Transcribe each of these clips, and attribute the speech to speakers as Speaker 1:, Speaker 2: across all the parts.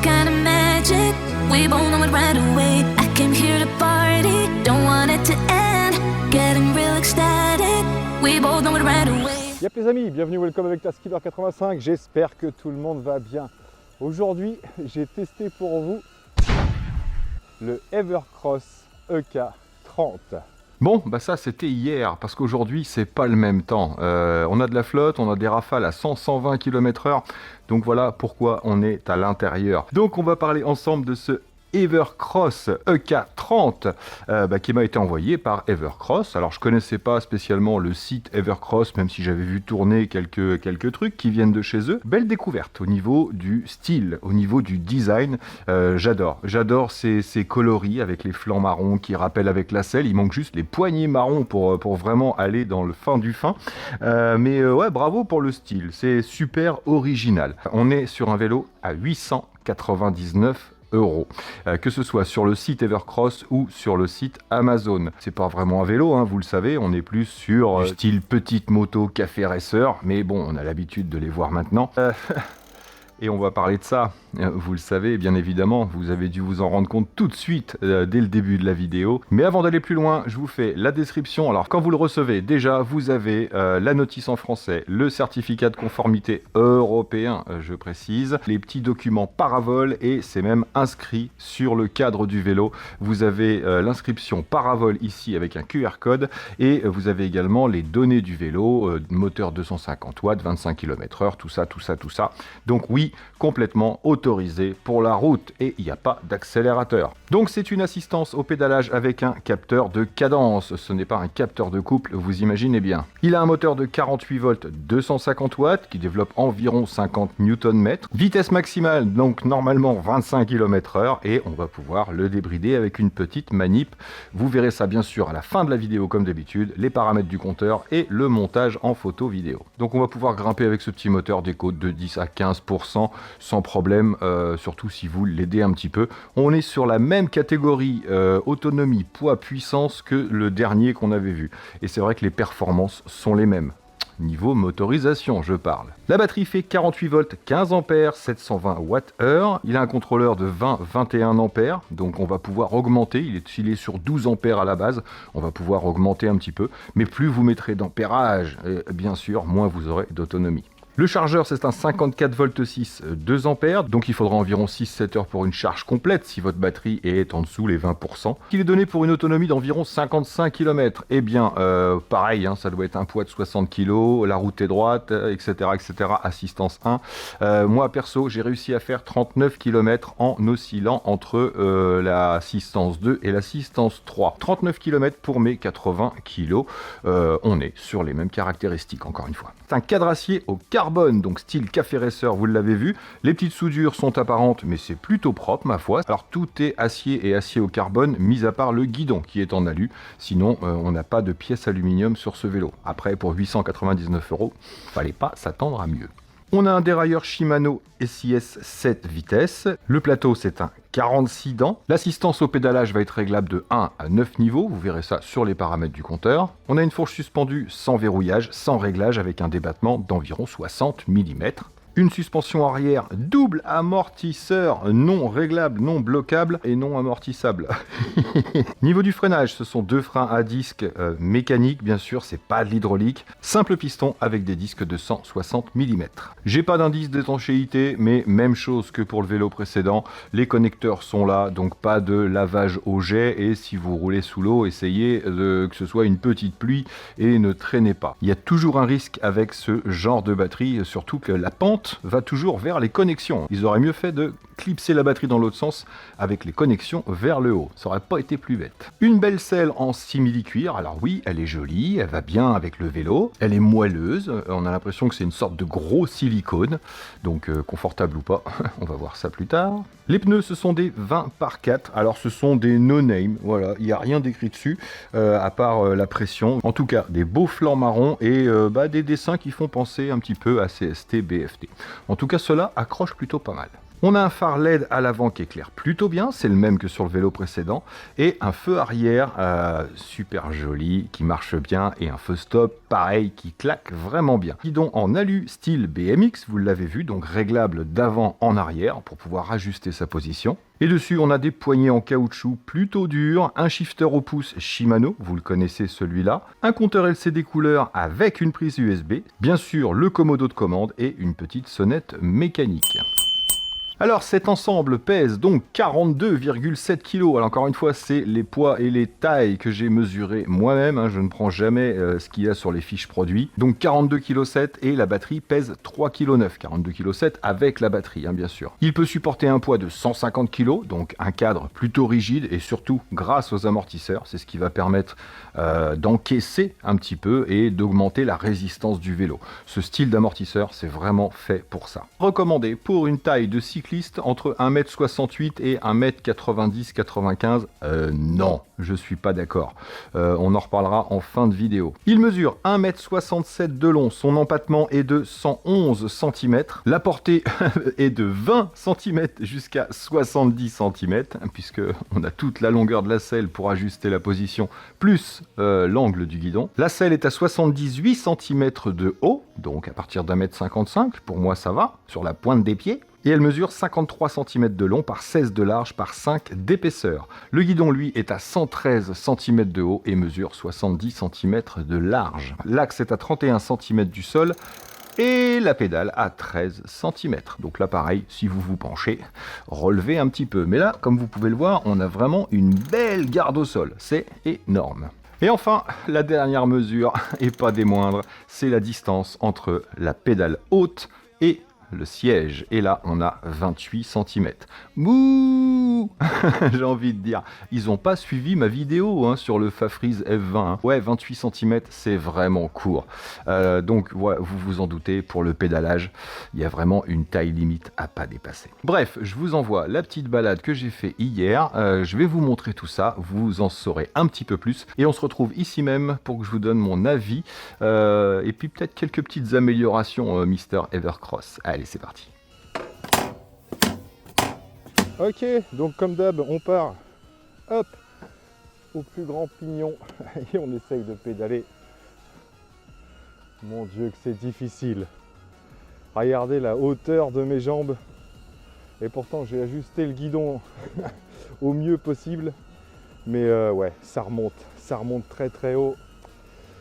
Speaker 1: kind of magic. We both know it right away. I came here to party, don't want it to end. Getting real ecstatic. We both know it right away.
Speaker 2: Yep les amis, bienvenue Welcome avec la Skipper 85. J'espère que tout le monde va bien. Aujourd'hui, j'ai testé pour vous le Evercross EK30.
Speaker 3: Bon, bah ça c'était hier, parce qu'aujourd'hui c'est pas le même temps. On a de la flotte, on a des rafales à 100-120 km/h, donc voilà pourquoi on est à l'intérieur. Donc on va parler ensemble de ce Evercross EK30 qui m'a été envoyé par Evercross. Alors je connaissais pas spécialement le site Evercross, même si j'avais vu tourner quelques trucs qui viennent de chez eux. Belle découverte au niveau du style, au niveau du design. J'adore ces coloris avec les flancs marrons qui rappellent avec la selle. Il manque juste les poignées marrons pour vraiment aller dans le fin du fin. Ouais, bravo pour le style, c'est super original. On est sur un vélo à 899 €. Que ce soit sur le site Evercross ou sur le site Amazon. C'est pas vraiment un vélo, hein, vous le savez, on est plus sur style petite moto café racer, mais bon, on a l'habitude de les voir maintenant. Et on va parler de ça, vous le savez bien évidemment, vous avez dû vous en rendre compte tout de suite dès le début de la vidéo. Mais avant d'aller plus loin, je vous fais la description. Alors quand vous le recevez, déjà vous avez la notice en français, le certificat de conformité européen, je précise, les petits documents Paravol et c'est même inscrit sur le cadre du vélo. Vous avez l'inscription Paravol ici avec un QR code et vous avez également les données du vélo, moteur 250 watts, 25 km/h, tout ça. Donc oui, complètement autorisé pour la route et il n'y a pas d'accélérateur. Donc c'est une assistance au pédalage avec un capteur de cadence. Ce n'est pas un capteur de couple, vous imaginez bien. Il a un moteur de 48 volts 250 watts qui développe environ 50 Nm. Vitesse maximale, donc normalement 25 km/h et on va pouvoir le débrider avec une petite manip. Vous verrez ça bien sûr à la fin de la vidéo comme d'habitude, les paramètres du compteur et le montage en photo vidéo. Donc on va pouvoir grimper avec ce petit moteur des côtes de 10 à 15% sans problème, surtout si vous l'aidez un petit peu. On est sur la même catégorie autonomie, poids, puissance que le dernier qu'on avait vu. Et c'est vrai que les performances sont les mêmes. Niveau motorisation, je parle. La batterie fait 48 volts, 15 ampères, 720 Wh. Il a un contrôleur de 20-21 ampères, donc on va pouvoir augmenter. Il est sur 12 ampères à la base, on va pouvoir augmenter un petit peu. Mais plus vous mettrez d'ampérage, bien sûr, moins vous aurez d'autonomie. Le chargeur, c'est un 54 volts 6, 2 ampères, donc il faudra environ 6-7 heures pour une charge complète si votre batterie est en dessous les 20%. Il est donné pour une autonomie d'environ 55 km. Eh bien, pareil, hein, ça doit être un poids de 60 kg, la route est droite, etc. Assistance 1. Moi, perso, j'ai réussi à faire 39 km en oscillant entre l'assistance 2 et l'assistance 3. 39 km pour mes 80 kg. On est sur les mêmes caractéristiques, encore une fois. C'est un cadre acier au carbone, donc style café racer, vous l'avez vu. Les petites soudures sont apparentes, mais c'est plutôt propre, ma foi. Alors tout est acier et acier au carbone, mis à part le guidon qui est en alu. Sinon, on n'a pas de pièces aluminium sur ce vélo. Après, pour 899 €, fallait pas s'attendre à mieux. On a un dérailleur Shimano SIS 7 vitesses. Le plateau, c'est un 46 dents. L'assistance au pédalage va être réglable de 1 à 9 niveaux. Vous verrez ça sur les paramètres du compteur. On a une fourche suspendue sans verrouillage, sans réglage, avec un débattement d'environ 60 mm. Une suspension arrière double amortisseur non réglable, non bloquable et non amortissable. Niveau du freinage, ce sont deux freins à disque mécaniques, bien sûr, c'est pas de l'hydraulique. Simple piston avec des disques de 160 mm. J'ai pas d'indice d'étanchéité, mais même chose que pour le vélo précédent. Les connecteurs sont là, donc pas de lavage au jet. Et si vous roulez sous l'eau, essayez que ce soit une petite pluie et ne traînez pas. Il y a toujours un risque avec ce genre de batterie, surtout que la pente va toujours vers les connexions. Ils auraient mieux fait de clipser la batterie dans l'autre sens avec les connexions vers le haut. Ça aurait pas été plus bête. Une belle selle en simili-cuir. Alors oui, elle est jolie, elle va bien avec le vélo. Elle est moelleuse. On a l'impression que c'est une sorte de gros silicone. Donc confortable ou pas, on va voir ça plus tard. Les pneus, ce sont des 20 par 4. Alors ce sont des no-name. Voilà, il n'y a rien d'écrit dessus, à part la pression. En tout cas, des beaux flancs marrons et des dessins qui font penser un petit peu à CST BFT. En tout cas, cela accroche plutôt pas mal. On a un phare LED à l'avant qui éclaire plutôt bien, c'est le même que sur le vélo précédent, et un feu arrière super joli, qui marche bien, et un feu stop pareil, qui claque vraiment bien. Guidon en alu style BMX, vous l'avez vu, donc réglable d'avant en arrière pour pouvoir ajuster sa position. Et dessus, on a des poignées en caoutchouc plutôt durs, un shifter au pouce Shimano, vous le connaissez celui-là, un compteur LCD couleur avec une prise USB, bien sûr le commodo de commande et une petite sonnette mécanique. Alors cet ensemble pèse donc 42,7 kg. Alors encore une fois, c'est les poids et les tailles que j'ai mesurés moi-même, hein. Je ne prends jamais ce qu'il y a sur les fiches produits. Donc 42,7 kg et la batterie pèse 3,9 kg. 42,7 kg avec la batterie, hein, bien sûr. Il peut supporter un poids de 150 kg, donc un cadre plutôt rigide et surtout grâce aux amortisseurs. C'est ce qui va permettre d'encaisser un petit peu et d'augmenter la résistance du vélo. Ce style d'amortisseur, c'est vraiment fait pour ça. Recommandé pour une taille de cycliste entre 1m68 et 1m90-95. Non, je suis pas d'accord. On en reparlera en fin de vidéo. Il mesure 1m67 de long, son empattement est de 111 cm, la portée est de 20 cm jusqu'à 70 cm, puisque on a toute la longueur de la selle pour ajuster la position, plus l'angle du guidon. La selle est à 78 cm de haut, donc à partir d'1m55, pour moi ça va, sur la pointe des pieds. Et elle mesure 53 cm de long par 16 de large par 5 d'épaisseur. Le guidon, lui, est à 113 cm de haut et mesure 70 cm de large. L'axe est à 31 cm du sol et la pédale à 13 cm. Donc là, pareil, si vous vous penchez, relevez un petit peu. Mais là, comme vous pouvez le voir, on a vraiment une belle garde au sol. C'est énorme. Et enfin, la dernière mesure, et pas des moindres, c'est la distance entre la pédale haute et le siège, et là on a 28 cm. Mouh j'ai envie de dire, ils n'ont pas suivi ma vidéo hein, sur le Fafreeze F20. Hein. Ouais, 28 cm, c'est vraiment court. Donc ouais, vous vous en doutez, pour le pédalage, il y a vraiment une taille limite à pas dépasser. Bref, je vous envoie la petite balade que j'ai fait hier. Je vais vous montrer tout ça, vous en saurez un petit peu plus, et on se retrouve ici même pour que je vous donne mon avis, et puis peut-être quelques petites améliorations, Mister Evercross. Allez, c'est parti.
Speaker 2: Ok, donc comme d'hab, on part, hop, au plus grand pignon et on essaye de pédaler. Mon Dieu que c'est difficile. Regardez la hauteur de mes jambes. Et pourtant j'ai ajusté le guidon au mieux possible. Mais ouais, ça remonte très très haut.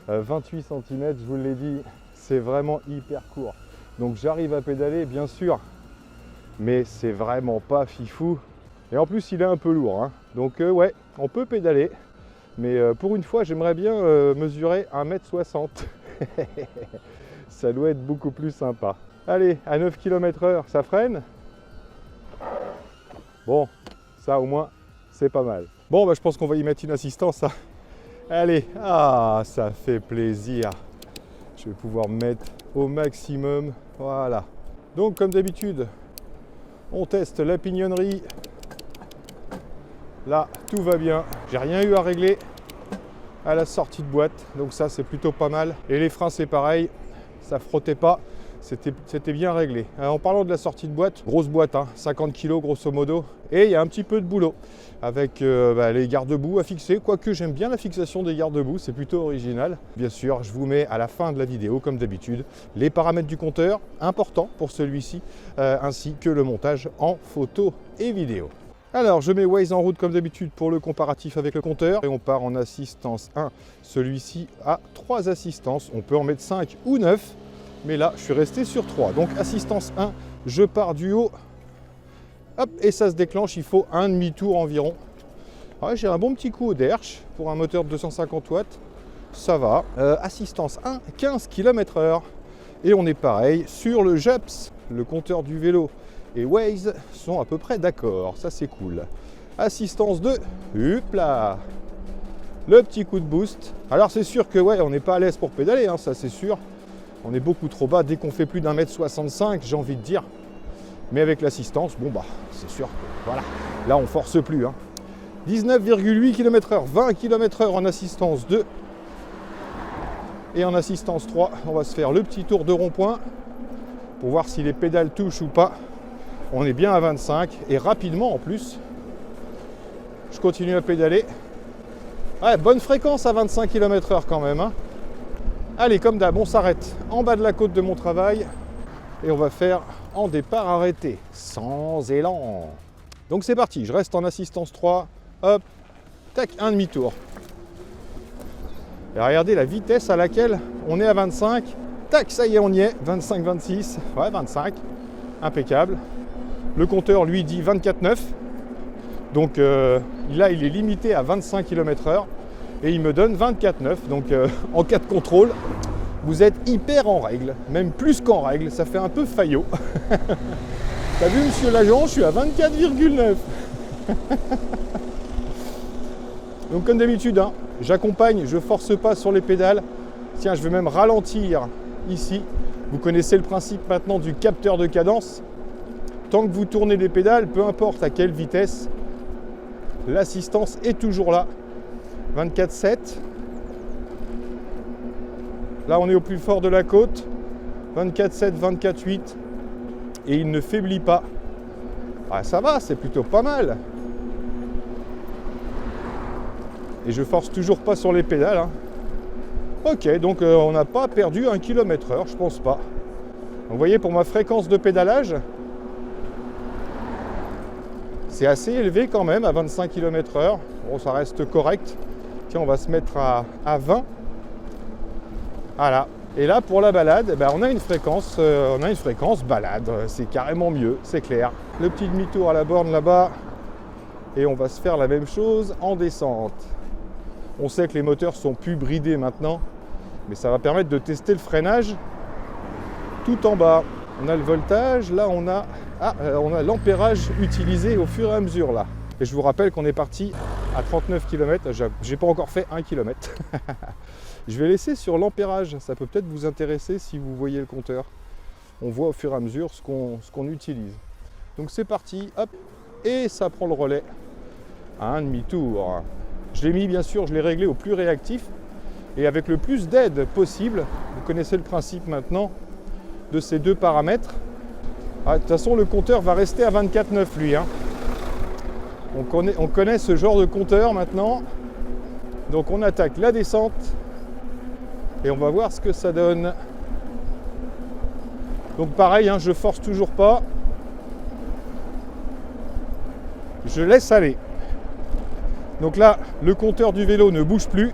Speaker 2: 28 cm, je vous l'ai dit, c'est vraiment hyper court. Donc j'arrive à pédaler, bien sûr, mais c'est vraiment pas fifou. Et en plus, il est un peu lourd, hein. Donc ouais, on peut pédaler. Mais pour une fois, j'aimerais bien mesurer 1m60. Ça doit être beaucoup plus sympa. Allez, à 9 km/h, ça freine. Bon, ça au moins, c'est pas mal. Bon, bah, je pense qu'on va y mettre une assistance. Hein. Allez, ah, ça fait plaisir. Je vais pouvoir me mettre au maximum. Voilà. Donc, comme d'habitude, on teste la pignonnerie. Là, tout va bien. J'ai rien eu à régler à la sortie de boîte. Donc ça, c'est plutôt pas mal. Et les freins, c'est pareil. Ça frottait pas. C'était bien réglé. En parlant de la sortie de boîte, grosse boîte, hein, 50 kg grosso modo. Et il y a un petit peu de boulot avec les garde-boue à fixer. Quoique j'aime bien la fixation des garde-boue, c'est plutôt original. Bien sûr, je vous mets à la fin de la vidéo, comme d'habitude, les paramètres du compteur, importants pour celui-ci, ainsi que le montage en photo et vidéo. Alors, je mets Waze en route comme d'habitude pour le comparatif avec le compteur. Et on part en assistance 1. Celui-ci a 3 assistances. On peut en mettre 5 ou 9. Mais là, je suis resté sur 3. Donc, assistance 1, je pars du haut. Hop, et ça se déclenche. Il faut un demi-tour environ. Ouais, j'ai un bon petit coup au derche pour un moteur de 250 watts. Ça va. Assistance 1, 15 km/h. Et on est pareil sur le JAPS. Le compteur du vélo et Waze sont à peu près d'accord. Ça, c'est cool. Assistance 2. Hop là. Le petit coup de boost. Alors, c'est sûr que ouais, on n'est pas à l'aise pour pédaler. Hein, ça, c'est sûr. On est beaucoup trop bas dès qu'on fait plus d'1m65, j'ai envie de dire. Mais avec l'assistance, bon bah, c'est sûr que voilà. Là, on force plus. Hein. 19,8 km/h, 20 km/h en assistance 2. Et en assistance 3, on va se faire le petit tour de rond-point pour voir si les pédales touchent ou pas. On est bien à 25 et rapidement en plus. Je continue à pédaler. Ouais, bonne fréquence à 25 km/h quand même. Hein. Allez, comme d'hab, on s'arrête en bas de la côte de mon travail et on va faire en départ arrêté, sans élan. Donc c'est parti, je reste en assistance 3. Hop, tac, un demi-tour. Et regardez la vitesse à laquelle on est à 25. Tac, ça y est, on y est. 25, 26. Ouais, 25. Impeccable. Le compteur, lui, dit 24,9. Donc là, il est limité à 25 km/h. Et il me donne 24,9. Donc en cas de contrôle, vous êtes hyper en règle. Même plus qu'en règle. Ça fait un peu faillot. T'as vu, monsieur l'agent, je suis à 24,9. Donc comme d'habitude, hein, j'accompagne, je force pas sur les pédales. Tiens, je vais même ralentir ici. Vous connaissez le principe maintenant du capteur de cadence. Tant que vous tournez les pédales, peu importe à quelle vitesse, l'assistance est toujours là. 24,7. Là, on est au plus fort de la côte. 24,7, 24,8. Et il ne faiblit pas. Ah, ça va, c'est plutôt pas mal. Et je force toujours pas sur les pédales. Hein. Ok, donc on n'a pas perdu 1 km/h, je pense pas. Donc, vous voyez, pour ma fréquence de pédalage, c'est assez élevé quand même, à 25 km/h. Bon, ça reste correct. Tiens, on va se mettre à 20. Voilà. Et là, pour la balade, ben, on a une fréquence balade. C'est carrément mieux, c'est clair. Le petit demi-tour à la borne là-bas. Et on va se faire la même chose en descente. On sait que les moteurs sont plus bridés maintenant, mais ça va permettre de tester le freinage tout en bas. On a le voltage, là on a l'ampérage utilisé au fur et à mesure là. Et je vous rappelle qu'on est parti à 39 km, j'ai pas encore fait 1 km. Je vais laisser sur l'ampérage, ça peut peut-être vous intéresser si vous voyez le compteur. On voit au fur et à mesure ce qu'on utilise. Donc c'est parti, hop, et ça prend le relais à un demi-tour. Je l'ai mis, bien sûr, je l'ai réglé au plus réactif et avec le plus d'aide possible. Vous connaissez le principe maintenant de ces deux paramètres. Ah, de toute façon, le compteur va rester à 24,9 lui. Hein. On connaît ce genre de compteur maintenant. Donc on attaque la descente et on va voir ce que ça donne. Donc pareil, hein, je force toujours pas. Je laisse aller. Donc là, le compteur du vélo ne bouge plus,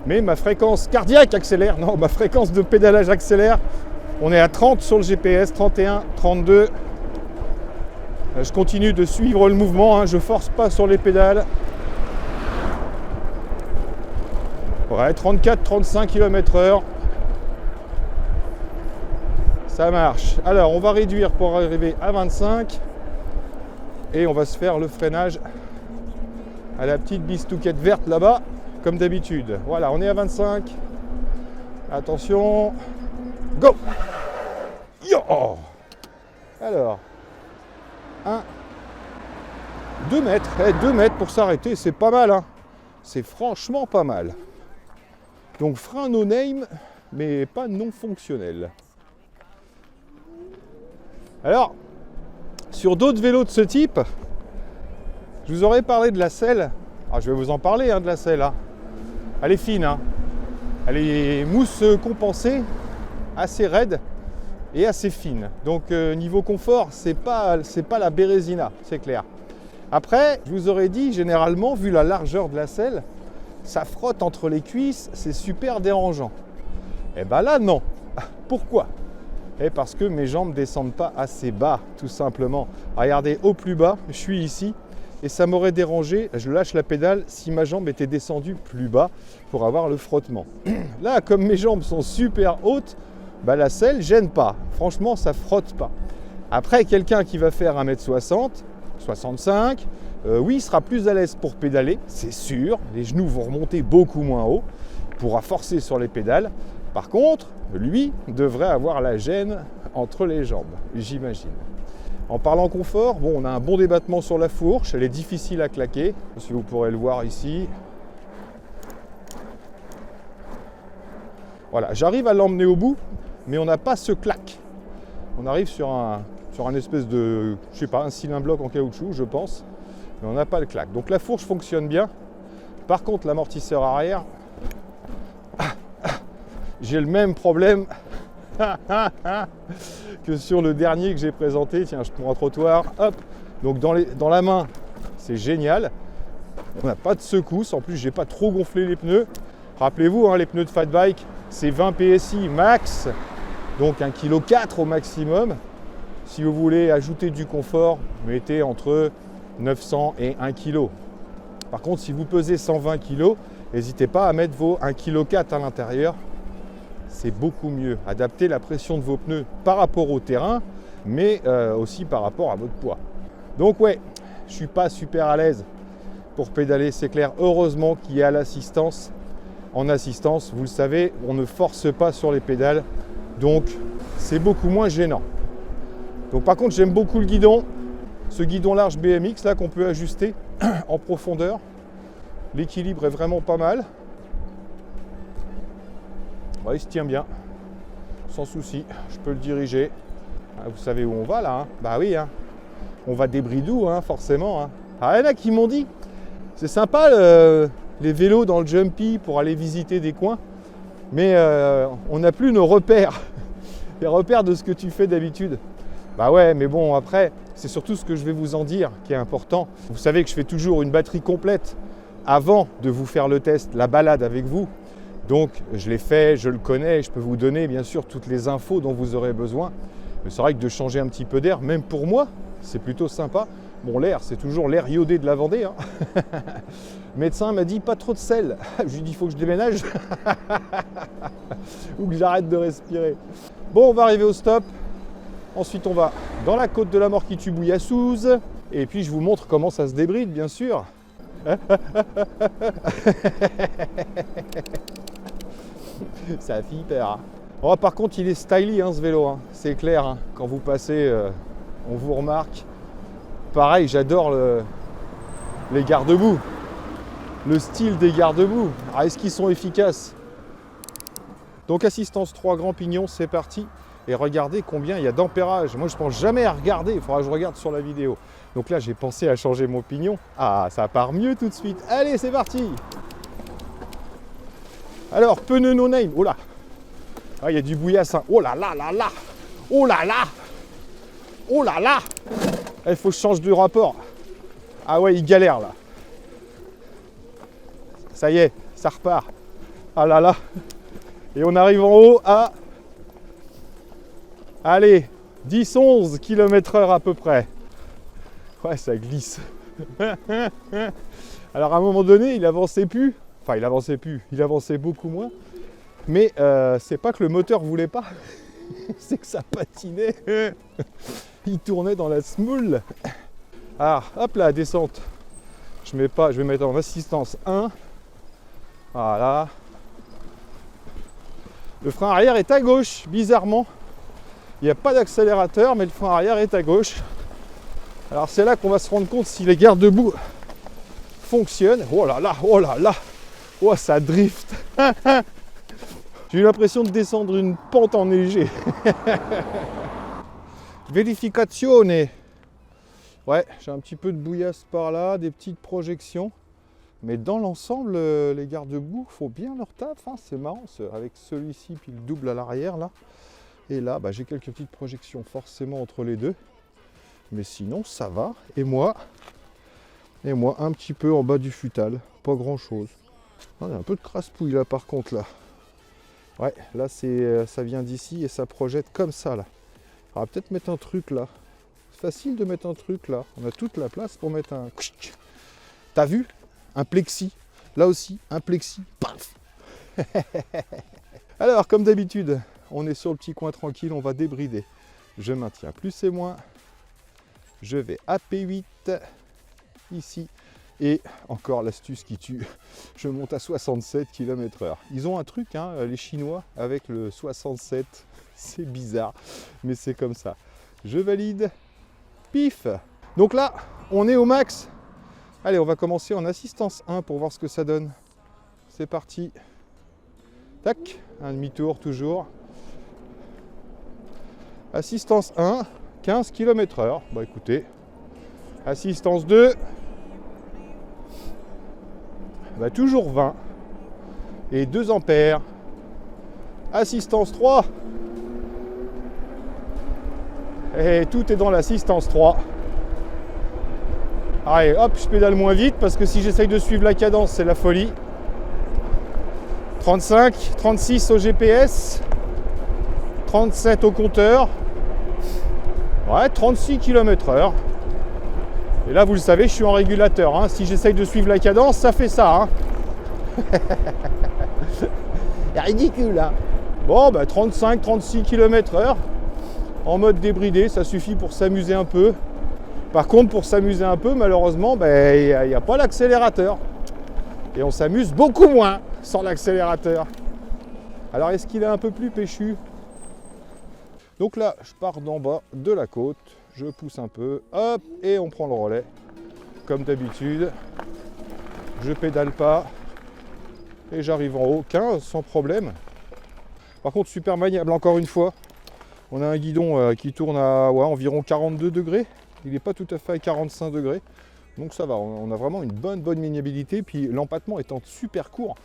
Speaker 2: mais ma fréquence cardiaque accélère. Non, ma fréquence de pédalage accélère. On est à 30 sur le GPS, 31, 32. Je continue de suivre le mouvement, hein, je force pas sur les pédales. Ouais, 34, 35 km/h. Ça marche. Alors, on va réduire pour arriver à 25. Et on va se faire le freinage à la petite bistouquette verte là-bas, comme d'habitude. Voilà, on est à 25. Attention. Go! Yo! Alors, 2 mètres. 2 mètres pour s'arrêter, c'est pas mal. Hein. C'est franchement pas mal. Donc, frein no name, mais pas non fonctionnel. Alors, sur d'autres vélos de ce type, je vous aurais parlé de la selle. Alors, je vais vous en parler hein, de la selle. Hein. Elle est fine. Hein. Elle est mousse compensée, assez raide et assez fine. Donc niveau confort, c'est pas la Bérésina, c'est clair. Après, je vous aurais dit, généralement, vu la largeur de la selle, ça frotte entre les cuisses, c'est super dérangeant. Et ben là, non. Pourquoi ? Parce que mes jambes ne descendent pas assez bas, tout simplement. Regardez, au plus bas, je suis ici, et ça m'aurait dérangé, je lâche la pédale, si ma jambe était descendue plus bas pour avoir le frottement. Là, comme mes jambes sont super hautes, bah, la selle gêne pas. Franchement, ça frotte pas. Après, quelqu'un qui va faire 1m60, 65, oui, il sera plus à l'aise pour pédaler, c'est sûr. Les genoux vont remonter beaucoup moins haut, il pourra forcer sur les pédales. Par contre, lui devrait avoir la gêne entre les jambes, j'imagine. En parlant confort, bon, on a un bon débattement sur la fourche, elle est difficile à claquer, si vous pourrez le voir ici. Voilà, j'arrive à l'emmener au bout, mais on n'a pas ce clac. On arrive sur un sur un espèce de, je sais pas, un cylindre bloc en caoutchouc, je pense. Mais on n'a pas le claque. Donc la fourche fonctionne bien. Par contre, l'amortisseur arrière, j'ai le même problème que sur le dernier que j'ai présenté. Tiens, je prends un trottoir, hop. Donc dans la main, c'est génial. On n'a pas de secousse. En plus, j'ai pas trop gonflé les pneus. Rappelez-vous, hein, les pneus de fat bike, c'est 20 PSI max, donc 1,4 kg au maximum. Si vous voulez ajouter du confort, mettez entre 900 et 1 kg. Par contre, si vous pesez 120 kg, n'hésitez pas à mettre vos 1,4 kg à l'intérieur. C'est beaucoup mieux. Adaptez la pression de vos pneus par rapport au terrain, mais aussi par rapport à votre poids. Donc ouais, je ne suis pas super à l'aise pour pédaler, c'est clair. Heureusement qu'il y a l'assistance. En assistance, vous le savez, on ne force pas sur les pédales, donc c'est beaucoup moins gênant. Donc par contre, j'aime beaucoup le guidon, ce guidon large BMX là qu'on peut ajuster en profondeur. L'équilibre est vraiment pas mal. Ouais, il se tient bien, sans souci. Je peux le diriger. Vous savez où on va là, hein? Bah oui, hein. On va des Bridou, hein, forcément. Hein. Ah, il y en a qui m'ont dit, c'est sympa les vélos dans le Jumpy pour aller visiter des coins, mais on n'a plus nos repères, les repères de ce que tu fais d'habitude. Bah ouais, mais bon, après, c'est surtout ce que je vais vous en dire qui est important. Vous savez que je fais toujours une batterie complète avant de vous faire le test, la balade avec vous. Donc, je l'ai fait, je le connais, je peux vous donner bien sûr toutes les infos dont vous aurez besoin. Mais c'est vrai que de changer un petit peu d'air, même pour moi, c'est plutôt sympa. Bon, l'air, c'est toujours l'air iodé de la Vendée. Hein. Le médecin m'a dit pas trop de sel. Je lui ai dit il faut que je déménage ou que j'arrête de respirer. Bon, on va arriver au stop. Ensuite, on va dans la côte de la Morquitubouille à Souze. Et puis, je vous montre comment ça se débride, bien sûr. Ça fait hyper. Hein. Oh, par contre, il est stylish, hein, ce vélo. Hein. C'est clair. Hein. Quand vous passez, on vous remarque. Pareil, j'adore les garde-boue. Le style des garde-boue. Ah, est-ce qu'ils sont efficaces? Donc, assistance 3 grands pignons, c'est parti. Et regardez combien il y a d'ampérage. Moi, je ne pense jamais à regarder. Il faudra que je regarde sur la vidéo. Donc là, j'ai pensé à changer mon pignon. Ah, ça part mieux tout de suite. Allez, c'est parti. Alors, pneu no name. Oh là. Ah, il y a du bouillasse. Oh là là là là. Oh là là. Oh là là. Il faut que je change de rapport. Ah ouais, il galère là. Ça y est, ça repart. Ah là là. Et on arrive en haut à... Allez, 10-11 km/h à peu près. Ouais, ça glisse. Alors à un moment donné, il avançait plus. Enfin, il avançait plus. Il avançait beaucoup moins. Mais c'est pas que le moteur voulait pas. C'est que ça patinait. Il tournait dans la smoule. Ah, hop là, descente. Je vais mettre en assistance 1. Voilà. Le frein arrière est à gauche, bizarrement. Il n'y a pas d'accélérateur, mais le frein arrière est à gauche. Alors c'est là qu'on va se rendre compte si les garde-boue fonctionnent. Oh là là, oh là là. Oh, ça drift. J'ai eu l'impression de descendre une pente enneigée. Verificazione. Ouais, j'ai un petit peu de bouillasse par là, des petites projections. Mais dans l'ensemble, les garde-boue font bien leur taf. Hein. C'est marrant, avec celui-ci, puis le double à l'arrière là. Et là, bah, j'ai quelques petites projections forcément entre les deux. Mais sinon, ça va. Et moi, un petit peu en bas du futal. Pas grand-chose. Ah, il y a un peu de crasse-pouille là par contre là. Ouais, là ça vient d'ici et ça projette comme ça là. On va peut-être mettre un truc là. C'est facile de mettre un truc là. On a toute la place pour mettre un... T'as vu? Un plexi. Là aussi, un plexi. Paf. Alors, comme d'habitude, on est sur le petit coin tranquille, on va débrider. Je maintiens plus et moins. Je vais à P8 ici. Et encore l'astuce qui tue, je monte à 67 km/h. Ils ont un truc, hein, les Chinois, avec le 67. C'est bizarre, mais c'est comme ça. Je valide. Pif. Donc là, on est au max. Allez, on va commencer en assistance 1 pour voir ce que ça donne. C'est parti. Tac, un demi-tour toujours. Assistance 1. 15 km/h. Bah écoutez, assistance 2, bah toujours 20 et 2 ampères. Assistance 3, et tout est dans l'assistance 3. Allez, hop, je pédale moins vite parce que si j'essaye de suivre la cadence, c'est la folie. 35, 36 au GPS, 37 au compteur. Ouais, 36 km/h. Et là, vous le savez, je suis en régulateur. Hein. Si j'essaye de suivre la cadence, ça fait ça. Hein. C'est ridicule, hein. Bon, bah 35-36 km/h. En mode débridé, ça suffit pour s'amuser un peu. Par contre, pour s'amuser un peu, malheureusement, il n'y a pas l'accélérateur. Et on s'amuse beaucoup moins sans l'accélérateur. Alors, est-ce qu'il est un peu plus péchu? Donc là, je pars d'en bas de la côte. Je pousse un peu, hop, et on prend le relais. Comme d'habitude, je pédale pas. Et j'arrive en haut, 15 sans problème. Par contre, super maniable encore une fois. On a un guidon qui tourne à environ 42 degrés. Il n'est pas tout à fait à 45 degrés. Donc ça va, on a vraiment une bonne maniabilité. Puis l'empattement étant super court,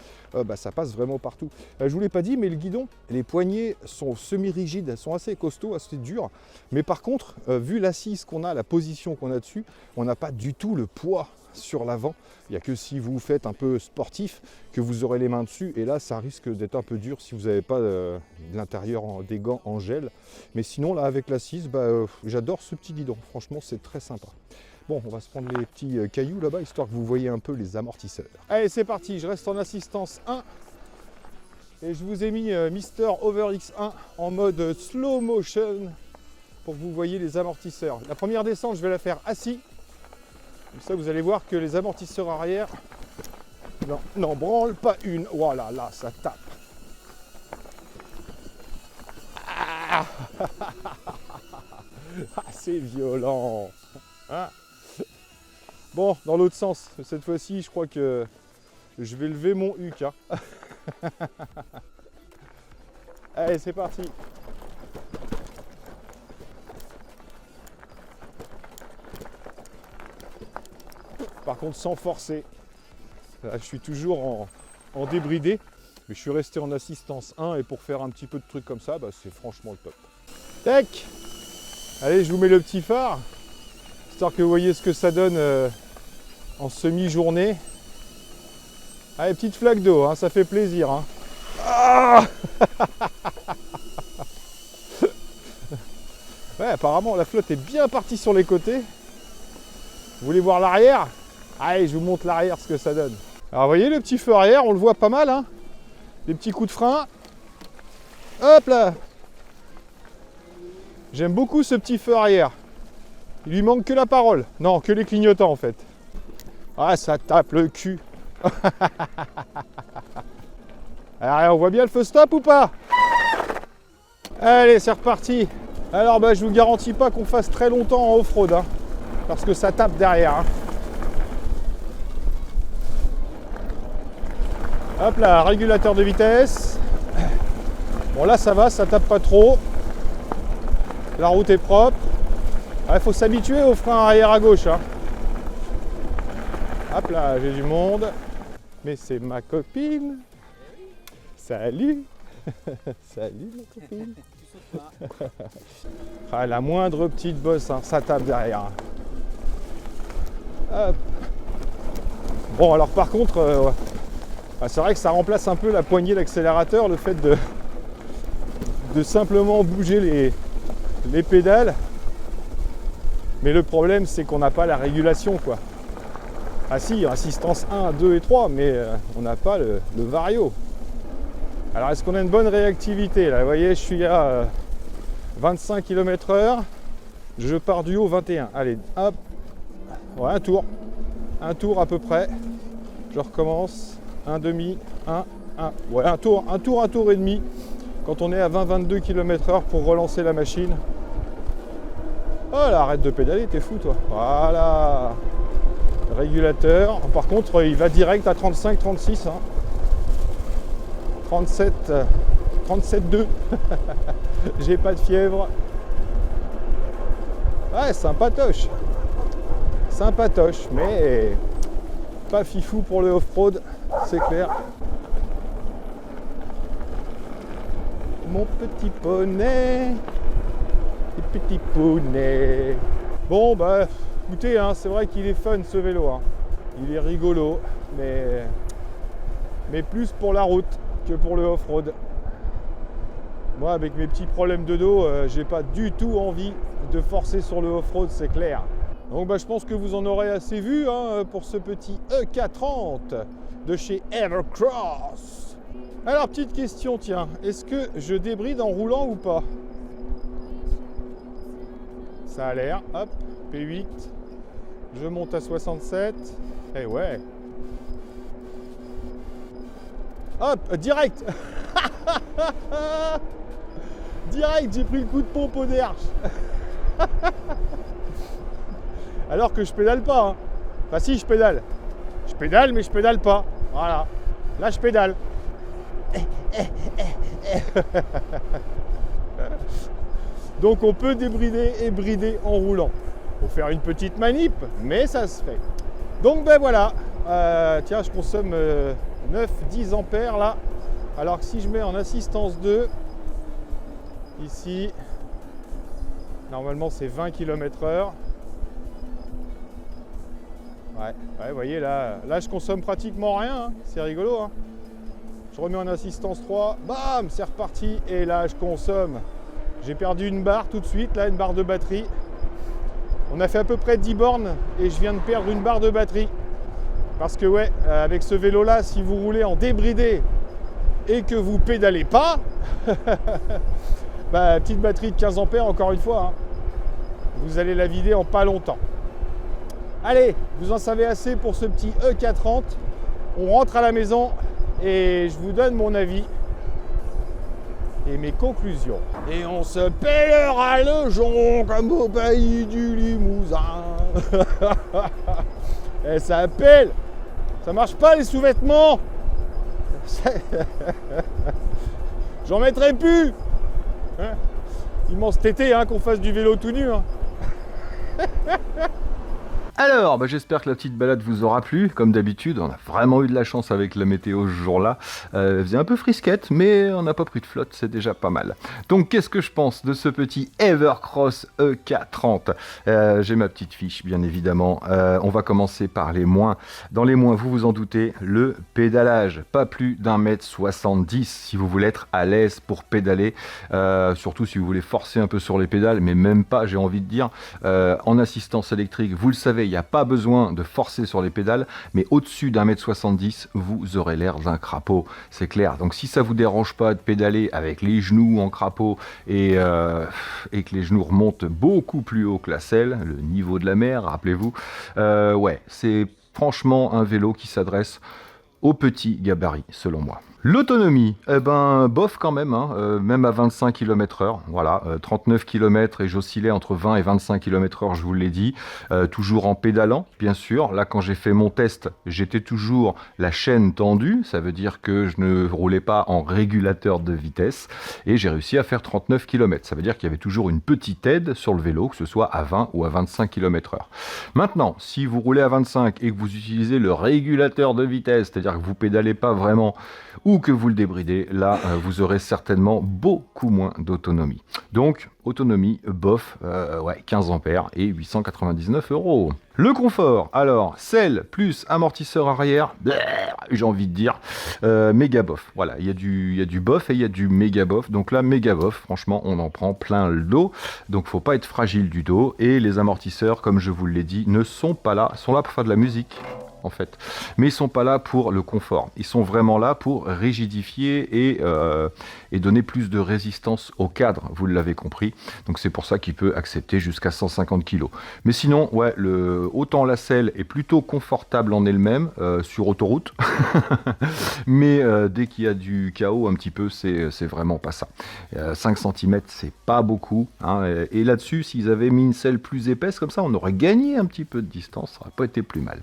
Speaker 2: ça passe vraiment partout. Je ne vous l'ai pas dit, mais le guidon, les poignées sont semi-rigides, elles sont assez costauds, assez dures. Mais par contre, vu l'assise qu'on a, la position qu'on a dessus, on n'a pas du tout le poids sur l'avant. Il n'y a que si vous faites un peu sportif que vous aurez les mains dessus. Et là, ça risque d'être un peu dur si vous n'avez pas de l'intérieur des gants en gel. Mais sinon, là, avec l'assise, j'adore ce petit guidon. Franchement, c'est très sympa. Bon, on va se prendre les petits cailloux là-bas, histoire que vous voyez un peu les amortisseurs. Allez, c'est parti, je reste en assistance 1. Et je vous ai mis Mister Over X1 en mode slow motion pour que vous voyez les amortisseurs. La première descente, je vais la faire assis. Comme ça, vous allez voir que les amortisseurs arrière n'en branlent pas une. Voilà, là, ça tape. Ah, c'est violent. Hein? Bon, dans l'autre sens, cette fois-ci, je crois que je vais lever mon huc. Hein. Allez, c'est parti. Par contre, sans forcer. Là, je suis toujours en débridé, mais je suis resté en assistance 1 et pour faire un petit peu de trucs comme ça, c'est franchement le top. Tac! Allez, je vous mets le petit phare, histoire que vous voyez ce que ça donne en semi-journée. Allez, petite flaque d'eau, hein, ça fait plaisir. Hein. Ah ouais, apparemment, la flotte est bien partie sur les côtés. Vous voulez voir l'arrière? Allez, je vous montre l'arrière, ce que ça donne. Alors, vous voyez le petit feu arrière, on le voit pas mal. Hein, des petits coups de frein. Hop là! J'aime beaucoup ce petit feu arrière. Il lui manque que la parole. Non, que les clignotants en fait. Ah, ça tape le cul. Alors, on voit bien le feu stop ou pas? Allez, c'est reparti. Alors, je vous garantis pas qu'on fasse très longtemps en off-road. Hein, parce que ça tape derrière. Hein. Hop là, régulateur de vitesse. Bon, là, ça va, ça tape pas trop. La route est propre. Il faut s'habituer au frein arrière à gauche. Hein. Hop là, j'ai du monde. Mais c'est ma copine. Salut. Salut ma copine. Ah, la moindre petite bosse, hein, ça tape derrière. Hop. Bon, alors par contre, c'est vrai que ça remplace un peu la poignée d'accélérateur, le fait de simplement bouger les pédales. Mais le problème, c'est qu'on n'a pas la régulation, quoi. Ah si, assistance 1, 2 et 3, mais on n'a pas le vario. Alors, est-ce qu'on a une bonne réactivité là? Vous voyez, je suis à 25 km/h. Je pars du haut 21. Allez, hop. Ouais, un tour. Un tour à peu près. Je recommence. Un demi, un. Ouais, un tour et demi. Quand on est à 20-22 km/h pour relancer la machine. Oh là, arrête de pédaler, t'es fou toi. Voilà. Régulateur. Par contre, il va direct à 35-36. Hein. 37,2. J'ai pas de fièvre. Ouais, sympatoche. Sympatoche, mais pas fifou pour le off-road, c'est clair. Mon petit poney, les petits poneys. Bon, bah, écoutez, hein, c'est vrai qu'il est fun ce vélo. Hein. Il est rigolo, mais plus pour la route que pour le off-road. Moi, avec mes petits problèmes de dos, j'ai pas du tout envie de forcer sur le off-road, c'est clair. Donc bah, je pense que vous en aurez assez vu hein, pour ce petit EK30 de chez Evercross. Alors petite question, tiens, est-ce que je débride en roulant ou pas? Ça a l'air, hop, P8, je monte à 67, et ouais. Hop, direct. Direct, j'ai pris le coup de pompe au derche. Alors que je pédale pas. Hein. Enfin si, je pédale. Je pédale, mais je pédale pas. Voilà. Là, je pédale. Donc on peut débrider et brider en roulant. Faut faire une petite manip, mais ça se fait. Donc ben voilà. Tiens, je consomme 9-10 ampères là. Alors que si je mets en assistance 2, ici, normalement c'est 20 km/h. Ouais, vous voyez là je consomme pratiquement rien, hein. C'est rigolo. Hein. Je remets en assistance 3, bam, c'est reparti. Et là je consomme. J'ai perdu une barre tout de suite, là, une barre de batterie. On a fait à peu près 10 bornes et je viens de perdre une barre de batterie. Parce que ouais, avec ce vélo là, si vous roulez en débridé et que vous pédalez pas, bah, petite batterie de 15 ampères encore une fois, hein. Vous allez la vider en pas longtemps. Allez, vous en savez assez pour ce petit EK30. On rentre à la maison et je vous donne mon avis et mes conclusions. Et on se pèlera le jonc comme au pays du Limousin. Et ça pèle. Ça marche pas les sous-vêtements. J'en mettrai plus. Hein, immense tété hein, qu'on fasse du vélo tout nu. Hein.
Speaker 3: Alors, j'espère que la petite balade vous aura plu. Comme d'habitude, on a vraiment eu de la chance avec la météo ce jour-là. Elle faisait un peu frisquette, mais on n'a pas pris de flotte, c'est déjà pas mal. Donc, qu'est-ce que je pense de ce petit Evercross EK30 ? J'ai ma petite fiche, bien évidemment. On va commencer par les moins. Dans les moins, vous vous en doutez, le pédalage. Pas plus d'1m70 si vous voulez être à l'aise pour pédaler. Surtout si vous voulez forcer un peu sur les pédales, mais même pas, j'ai envie de dire. En assistance électrique, vous le savez, il n'y a pas besoin de forcer sur les pédales, mais au-dessus d'1m70, vous aurez l'air d'un crapaud, c'est clair. Donc si ça vous dérange pas de pédaler avec les genoux en crapaud et que les genoux remontent beaucoup plus haut que la selle, le niveau de la mer, rappelez-vous, ouais, c'est franchement un vélo qui s'adresse aux petits gabarits, selon moi. L'autonomie, bof quand même, hein, même à 25 km/h, voilà, 39 km et j'oscillais entre 20 et 25 km/h, je vous l'ai dit, toujours en pédalant, bien sûr. Là, quand j'ai fait mon test, j'étais toujours la chaîne tendue, ça veut dire que je ne roulais pas en régulateur de vitesse et j'ai réussi à faire 39 km. Ça veut dire qu'il y avait toujours une petite aide sur le vélo, que ce soit à 20 ou à 25 km/h. Maintenant, si vous roulez à 25 et que vous utilisez le régulateur de vitesse, c'est-à-dire que vous pédalez pas vraiment ou que vous le débridez, là vous aurez certainement beaucoup moins d'autonomie. Donc autonomie bof, 15 ampères et 899 €. Le confort, alors selle plus amortisseur arrière, j'ai envie de dire méga bof. Voilà, il y a du bof et il y a du méga bof. Donc là méga bof, franchement on en prend plein le dos. Donc faut pas être fragile du dos et les amortisseurs, comme je vous l'ai dit, ne sont pas là, sont là pour faire de la musique. En fait, mais ils sont pas là pour le confort, ils sont vraiment là pour rigidifier et donner plus de résistance au cadre, vous l'avez compris, donc c'est pour ça qu'il peut accepter jusqu'à 150 kg. Mais sinon, ouais, autant la selle est plutôt confortable en elle-même sur autoroute, mais dès qu'il y a du chaos un petit peu, c'est vraiment pas ça. 5 cm, c'est pas beaucoup, hein, et là-dessus, s'ils avaient mis une selle plus épaisse comme ça, on aurait gagné un petit peu de distance, ça aurait pas été plus mal.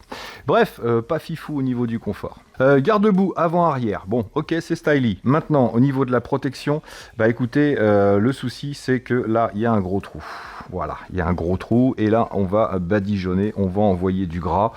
Speaker 3: Bref, pas fifou au niveau du confort. Garde-boue avant-arrière, bon ok c'est stylish. Maintenant au niveau de la protection, bah écoutez, le souci c'est que là il y a un gros trou. Voilà, il y a un gros trou et là on va badigeonner, on va envoyer du gras.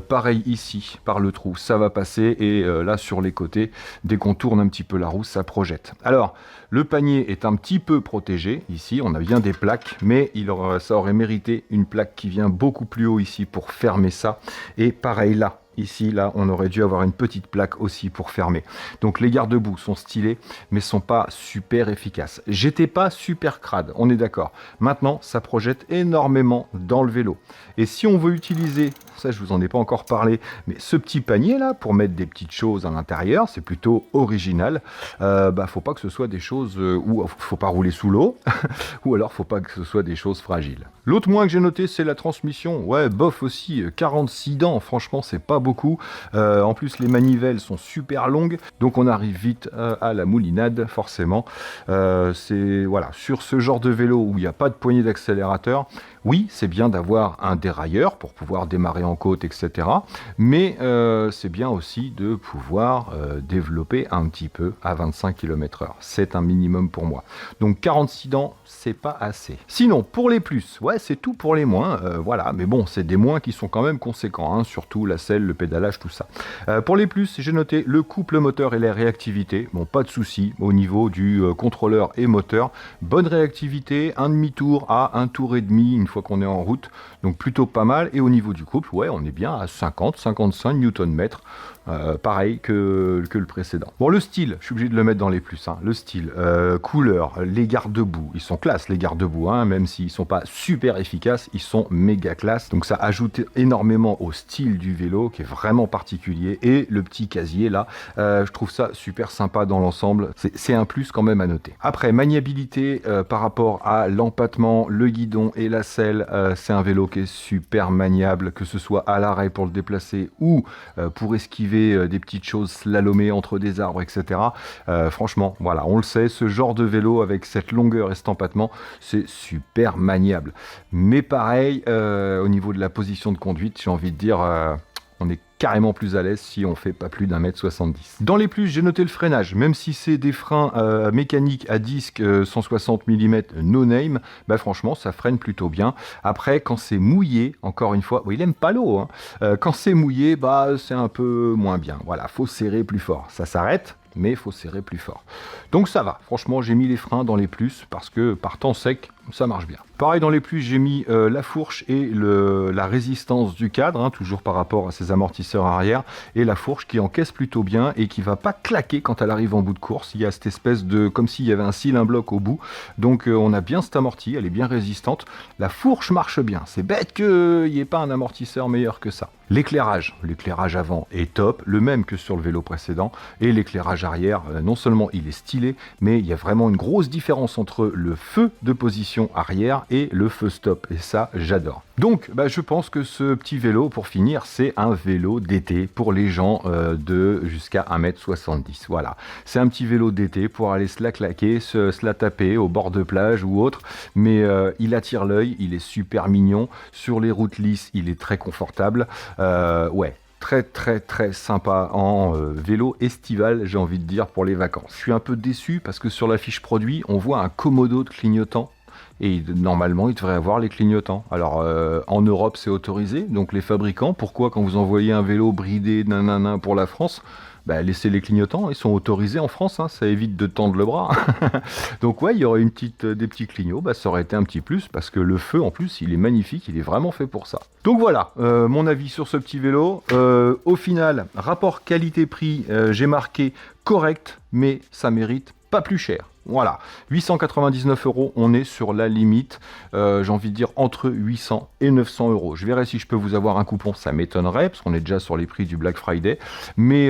Speaker 3: Pareil ici, par le trou, ça va passer et là sur les côtés, dès qu'on tourne un petit peu la roue, ça projette. Alors, le panier est un petit peu protégé, ici on a bien des plaques, mais ça aurait mérité une plaque qui vient beaucoup plus haut ici pour fermer ça. Et pareil là. Ici, là, on aurait dû avoir une petite plaque aussi pour fermer. Donc les garde-boue sont stylés, mais sont pas super efficaces. J'étais pas super crade, on est d'accord. Maintenant, ça projette énormément dans le vélo. Et si on veut utiliser, ça je vous en ai pas encore parlé, mais ce petit panier là, pour mettre des petites choses à l'intérieur, c'est plutôt original. Faut pas que ce soit des choses où faut pas rouler sous l'eau, ou alors faut pas que ce soit des choses fragiles. L'autre moins que j'ai noté, c'est la transmission. Ouais, bof aussi, 46 dents, franchement, c'est pas beaucoup. En plus, les manivelles sont super longues, donc on arrive vite à la moulinade, forcément. Voilà, sur ce genre de vélo où il n'y a pas de poignée d'accélérateur, oui, c'est bien d'avoir un dérailleur pour pouvoir démarrer en côte, etc. Mais c'est bien aussi de pouvoir développer un petit peu à 25 km/h. C'est un minimum pour moi. Donc 46 dents, c'est pas assez. Sinon, pour les plus, ouais, c'est tout pour les moins. Voilà, mais bon, c'est des moins qui sont quand même conséquents, hein, surtout la selle, le pédalage, tout ça. Pour les plus, j'ai noté le couple moteur et la réactivité. Bon, pas de souci au niveau du contrôleur et moteur. Bonne réactivité, un demi-tour à un tour et demi une fois qu'on est en route. Donc plutôt pas mal. Et au niveau du couple, ouais, on est bien à 50-55 Nm. Pareil que le précédent. Bon, le style, je suis obligé de le mettre dans les plus. Hein. Le style, couleur, les garde-boue, ils sont classe les garde-boue, hein, même s'ils sont pas super efficaces, ils sont méga classe. Donc ça ajoute énormément au style du vélo qui est vraiment particulier. Et le petit casier là, je trouve ça super sympa dans l'ensemble. C'est un plus quand même à noter. Après, maniabilité par rapport à l'empattement, le guidon et la selle, c'est un vélo qui est super maniable, que ce soit à l'arrêt pour le déplacer ou pour esquiver des petites choses slalomées entre des arbres, etc. Franchement, voilà, on le sait, ce genre de vélo avec cette longueur et cet empattement, c'est super maniable. Mais pareil, au niveau de la position de conduite, j'ai envie de dire, on est carrément plus à l'aise si on fait pas plus d'1m70. Dans les plus, j'ai noté le freinage, même si c'est des freins mécaniques à disque 160 mm no name, bah franchement ça freine plutôt bien. Après quand c'est mouillé, encore une fois, il aime pas l'eau, hein. Quand c'est mouillé, bah c'est un peu moins bien. Voilà, faut serrer plus fort. Ça s'arrête, mais il faut serrer plus fort. Donc ça va, franchement j'ai mis les freins dans les plus parce que par temps sec, ça marche bien. Pareil dans les plus, j'ai mis la fourche et la résistance du cadre, hein, toujours par rapport à ces amortisseurs arrière, et la fourche qui encaisse plutôt bien et qui va pas claquer quand elle arrive en bout de course. Il y a cette espèce de, comme s'il y avait un cylindre bloc au bout, donc on a bien cette amorti, elle est bien résistante. La fourche marche bien, c'est bête qu'il n'y ait pas un amortisseur meilleur que ça. L'éclairage avant est top, le même que sur le vélo précédent, et l'éclairage arrière, non seulement il est stylé, mais il y a vraiment une grosse différence entre le feu de position arrière et le feu stop, et ça j'adore. Donc je pense que ce petit vélo, pour finir, c'est un vélo d'été pour les gens de jusqu'à 1m70. Voilà, c'est un petit vélo d'été pour aller se la claquer, se la taper au bord de plage ou autre, mais il attire l'œil, il est super mignon, sur les routes lisses il est très confortable, ouais. Très sympa en vélo estival, j'ai envie de dire, pour les vacances. Je suis un peu déçu parce que sur la fiche produit, on voit un commodo de clignotant. Et normalement, il devrait avoir les clignotants. Alors, en Europe, c'est autorisé. Donc, les fabricants, pourquoi quand vous envoyez un vélo bridé pour la France, laissez les clignotants, ils sont autorisés en France, hein, ça évite de tendre le bras. Donc ouais, il y aurait des petits clignots, ça aurait été un petit plus, parce que le feu en plus, il est magnifique, il est vraiment fait pour ça. Donc voilà, mon avis sur ce petit vélo. Au final, rapport qualité-prix, j'ai marqué correct, mais ça mérite pas plus cher. Voilà, 899 €, on est sur la limite, j'ai envie de dire entre 800 et 900 €. Je verrai si je peux vous avoir un coupon, ça m'étonnerait, parce qu'on est déjà sur les prix du Black Friday. Mais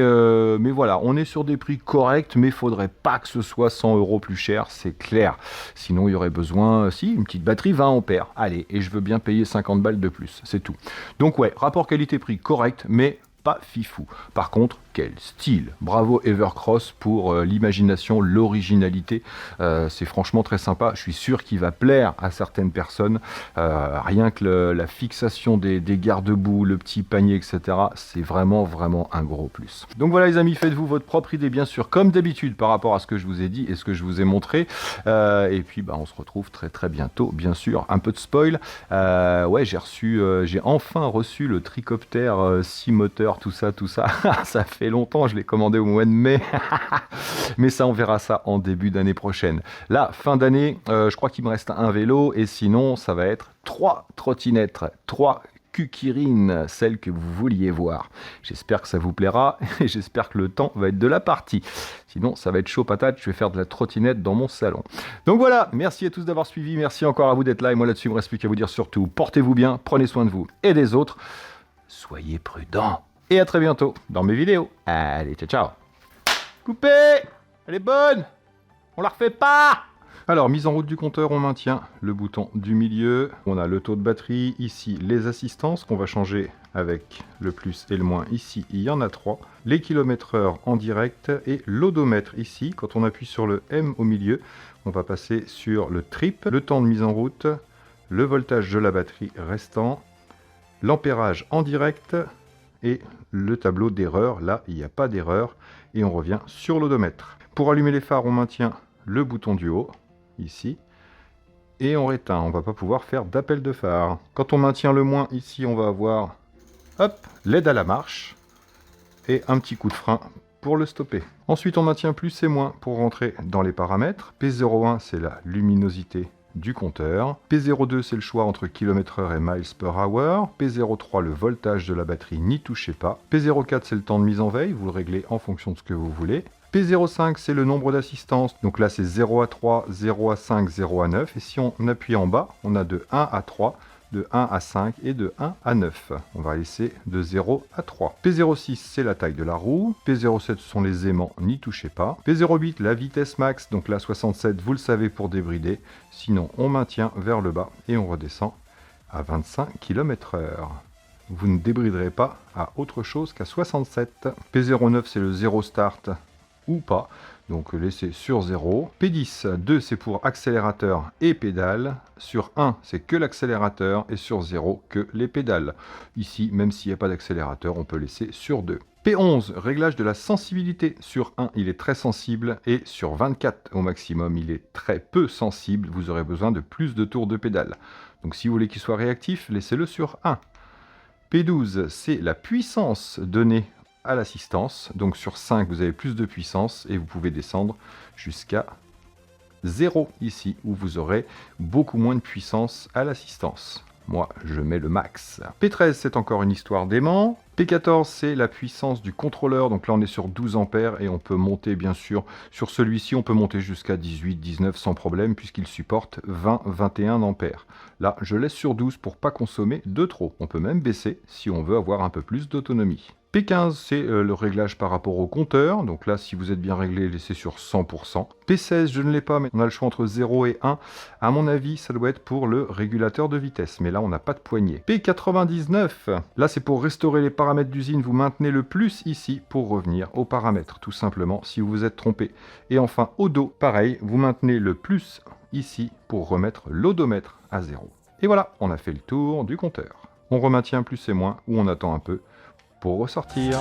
Speaker 3: voilà, on est sur des prix corrects, mais il faudrait pas que ce soit 100 € plus cher, c'est clair. Sinon, il y aurait besoin, une petite batterie 20 ampères. Allez, et je veux bien payer 50 balles de plus, c'est tout. Donc ouais, rapport qualité-prix correct, mais pas fifou. Par contre, quel style! Bravo Evercross pour l'imagination, l'originalité. C'est franchement très sympa. Je suis sûr qu'il va plaire à certaines personnes. Rien que la fixation des garde-boue, le petit panier, etc. C'est vraiment un gros plus. Donc voilà les amis, faites-vous votre propre idée bien sûr, comme d'habitude par rapport à ce que je vous ai dit et ce que je vous ai montré. Et puis on se retrouve très bientôt, bien sûr. Un peu de spoil. Ouais, j'ai enfin reçu le tricoptère 6 moteurs, tout ça. Ça fait longtemps, je l'ai commandé au mois de mai. Mais ça, on verra ça en début d'année prochaine. Là, fin d'année, je crois qu'il me reste un vélo. Et sinon, ça va être 3 trottinettes, 3 Kukirine, celle que vous vouliez voir. J'espère que ça vous plaira et j'espère que le temps va être de la partie. Sinon, ça va être chaud patate, je vais faire de la trottinette dans mon salon. Donc voilà, merci à tous d'avoir suivi, merci encore à vous d'être là. Et moi là-dessus, il ne me reste plus qu'à vous dire surtout, portez-vous bien, prenez soin de vous et des autres. Soyez prudents. Et à très bientôt dans mes vidéos. Allez, ciao. Coupé! Elle est bonne! On la refait pas! Alors, mise en route du compteur, on maintient le bouton du milieu. On a le taux de batterie, ici les assistances qu'on va changer avec le plus et le moins. Ici, il y en a 3. Les kilomètres-heure en direct et l'odomètre ici. Quand on appuie sur le M au milieu, on va passer sur le trip, le temps de mise en route, le voltage de la batterie restant, l'ampérage en direct et le tableau d'erreur. Là, il n'y a pas d'erreur et on revient sur l'odomètre. Pour allumer les phares, on maintient le bouton du haut, ici, et on réteint. On ne va pas pouvoir faire d'appel de phare. Quand on maintient le moins, ici, on va avoir l'aide à la marche et un petit coup de frein pour le stopper. Ensuite, on maintient plus et moins pour rentrer dans les paramètres. P01, c'est la luminosité du compteur. P02, c'est le choix entre km/h et miles per hour. P03, le voltage de la batterie, n'y touchez pas. P04, c'est le temps de mise en veille. Vous le réglez en fonction de ce que vous voulez. P05, c'est le nombre d'assistances. Donc là, c'est 0 à 3, 0 à 5, 0 à 9. Et si on appuie en bas, on a de 1 à 3, de 1 à 5 et de 1 à 9. On va laisser de 0 à 3. P06, c'est la taille de la roue. P07, ce sont les aimants, n'y touchez pas. P08, la vitesse max. Donc là, 67, vous le savez, pour débrider. Sinon, on maintient vers le bas et on redescend à 25 km/h. Vous ne débriderez pas à autre chose qu'à 67. P09, c'est le 0 start ou pas, donc laissez sur 0. P10, 2 c'est pour accélérateur et pédale, sur 1 c'est que l'accélérateur et sur 0 que les pédales. Ici, même s'il n'y a pas d'accélérateur, on peut laisser sur 2. P11, réglage de la sensibilité. Sur 1, il est très sensible et sur 24 au maximum, il est très peu sensible. Vous aurez besoin de plus de tours de pédale. Donc si vous voulez qu'il soit réactif, laissez-le sur 1. P12, c'est la puissance donnée à l'assistance. Donc sur 5, vous avez plus de puissance et vous pouvez descendre jusqu'à 0 ici, où vous aurez beaucoup moins de puissance à l'assistance. Moi, je mets le max. P13, c'est encore une histoire d'aimant. P14, c'est la puissance du contrôleur. Donc là, on est sur 12 ampères et on peut monter, bien sûr, sur celui-ci, on peut monter jusqu'à 18, 19 sans problème, puisqu'il supporte 20, 21 ampères. Là, je laisse sur 12 pour pas consommer de trop. On peut même baisser si on veut avoir un peu plus d'autonomie. P15, c'est le réglage par rapport au compteur. Donc là, si vous êtes bien réglé, laissez sur 100%. P16, je ne l'ai pas, mais on a le choix entre 0 et 1. À mon avis, ça doit être pour le régulateur de vitesse. Mais là, on n'a pas de poignée. P99, là, c'est pour restaurer les paramètres d'usine. Vous maintenez le plus ici pour revenir aux paramètres, tout simplement, si vous vous êtes trompé. Et enfin, odo, pareil, vous maintenez le plus ici pour remettre l'odomètre à 0. Et voilà, on a fait le tour du compteur. On remaintient plus et moins, ou on attend un peu pour ressortir.